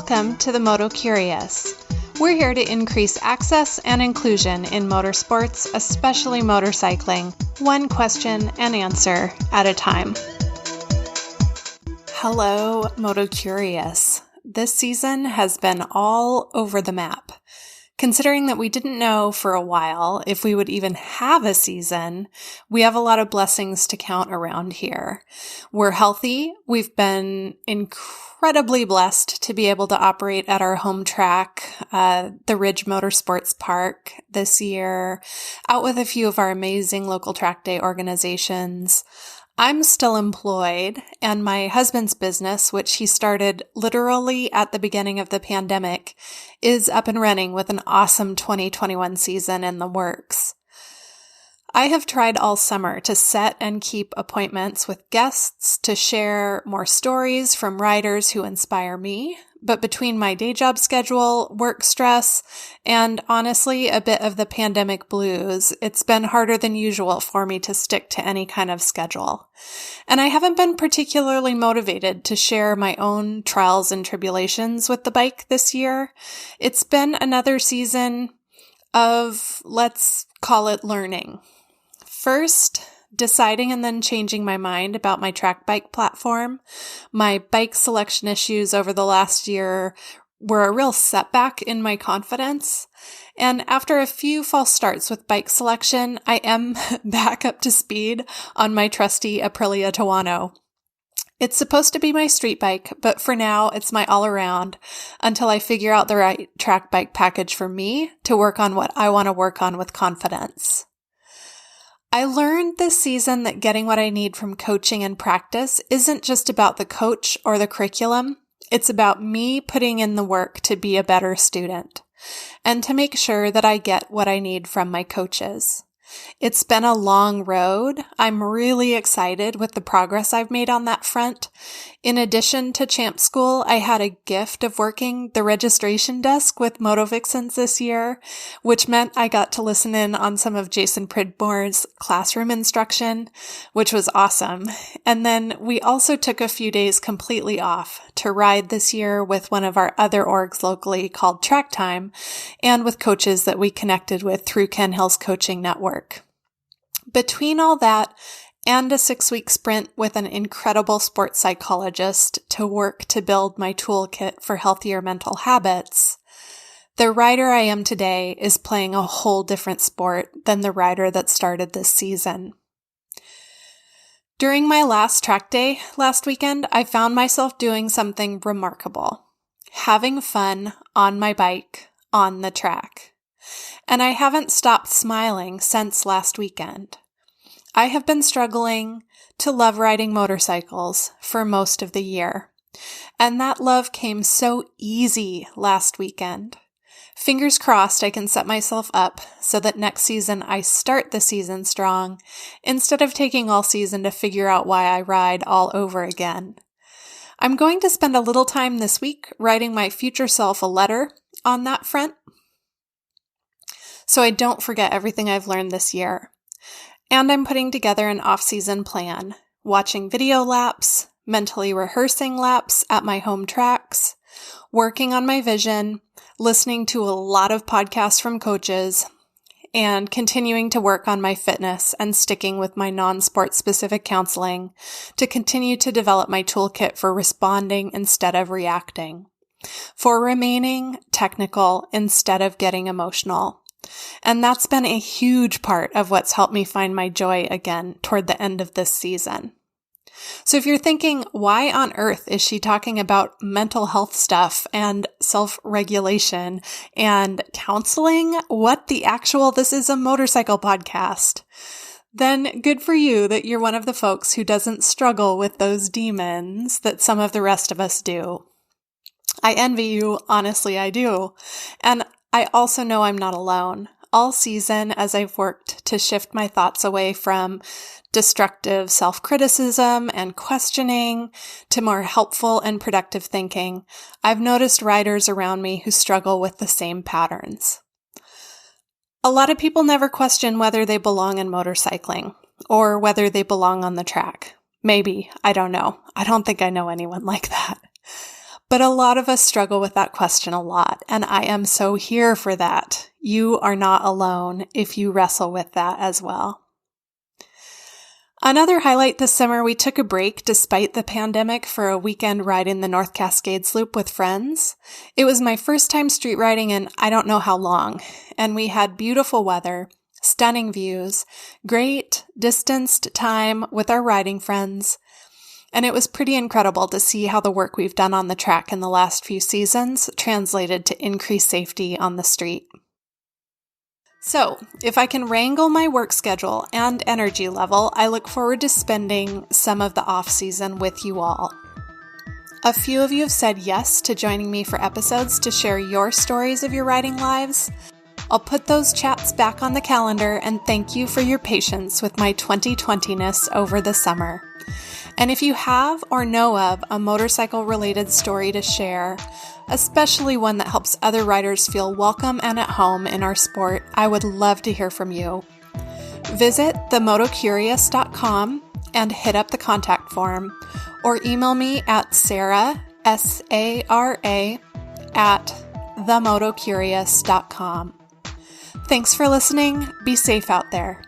Welcome to the Moto Curious. We're here to increase access and inclusion in motorsports, especially motorcycling, one question and answer at a time. Hello, Moto Curious. This season has been all over the map. Considering that we didn't know for a while if we would even have a season, we have a lot of blessings to count around here. We're healthy. We've been incredibly blessed to be able to operate at our home track, the Ridge Motorsports Park this year, out with a few of our amazing local track day organizations. I'm still employed, and my husband's business, which he started literally at the beginning of the pandemic, is up and running with an awesome 2021 season in the works. I have tried all summer to set and keep appointments with guests to share more stories from riders who inspire me, but between my day job schedule, work stress, and honestly a bit of the pandemic blues, it's been harder than usual for me to stick to any kind of schedule. And I haven't been particularly motivated to share my own trials and tribulations with the bike this year. It's been another season of, let's call it, learning. First, deciding and then changing my mind about my track bike platform. My bike selection issues over the last year were a real setback in my confidence. And after a few false starts with bike selection, I am back up to speed on my trusty Aprilia Tuono. It's supposed to be my street bike, but for now, it's my all-around until I figure out the right track bike package for me to work on what I want to work on with confidence. I learned this season that getting what I need from coaching and practice isn't just about the coach or the curriculum. It's about me putting in the work to be a better student and to make sure that I get what I need from my coaches. It's been a long road. I'm really excited with the progress I've made on that front. In addition to Champ School, I had a gift of working the registration desk with Moto Vixens this year, which meant I got to listen in on some of Jason Pridmore's classroom instruction, which was awesome. And then we also took a few days completely off to ride this year with one of our other orgs locally called Track Time and with coaches that we connected with through Ken Hill's coaching network. Between all that and a 6-week sprint with an incredible sports psychologist to work to build my toolkit for healthier mental habits, the rider I am today is playing a whole different sport than the rider that started this season. During my last track day last weekend, I found myself doing something remarkable, having fun on my bike on the track. And I haven't stopped smiling since last weekend. I have been struggling to love riding motorcycles for most of the year, and that love came so easy last weekend. Fingers crossed I can set myself up so that next season I start the season strong instead of taking all season to figure out why I ride all over again. I'm going to spend a little time this week writing my future self a letter on that front, so I don't forget everything I've learned this year. And I'm putting together an off-season plan, watching video laps, mentally rehearsing laps at my home tracks, working on my vision, listening to a lot of podcasts from coaches, and continuing to work on my fitness and sticking with my non-sport specific counseling to continue to develop my toolkit for responding instead of reacting, for remaining technical instead of getting emotional. And that's been a huge part of what's helped me find my joy again toward the end of this season. So if you're thinking, why on earth is she talking about mental health stuff and self-regulation and counseling? What the actual, this is a motorcycle podcast. Then good for you that you're one of the folks who doesn't struggle with those demons that some of the rest of us do. I envy you, honestly, I do. And I also know I'm not alone. All season, as I've worked to shift my thoughts away from destructive self-criticism and questioning to more helpful and productive thinking, I've noticed riders around me who struggle with the same patterns. A lot of people never question whether they belong in motorcycling or whether they belong on the track. Maybe, I don't know. I don't think I know anyone like that. But a lot of us struggle with that question a lot, and I am so here for that. You are not alone if you wrestle with that as well. Another highlight this summer, we took a break despite the pandemic for a weekend ride in the North Cascades Loop with friends. It was my first time street riding in I don't know how long, and we had beautiful weather, stunning views, great distanced time with our riding friends, and it was pretty incredible to see how the work we've done on the track in the last few seasons translated to increased safety on the street. So, if I can wrangle my work schedule and energy level, I look forward to spending some of the off-season with you all. A few of you have said yes to joining me for episodes to share your stories of your riding lives. I'll put those chats back on the calendar and thank you for your patience with my 2020-ness over the summer. And if you have or know of a motorcycle-related story to share, especially one that helps other riders feel welcome and at home in our sport, I would love to hear from you. Visit themotocurious.com and hit up the contact form, or email me at Sarah, S-A-R-A, at themotocurious.com. Thanks for listening. Be safe out there.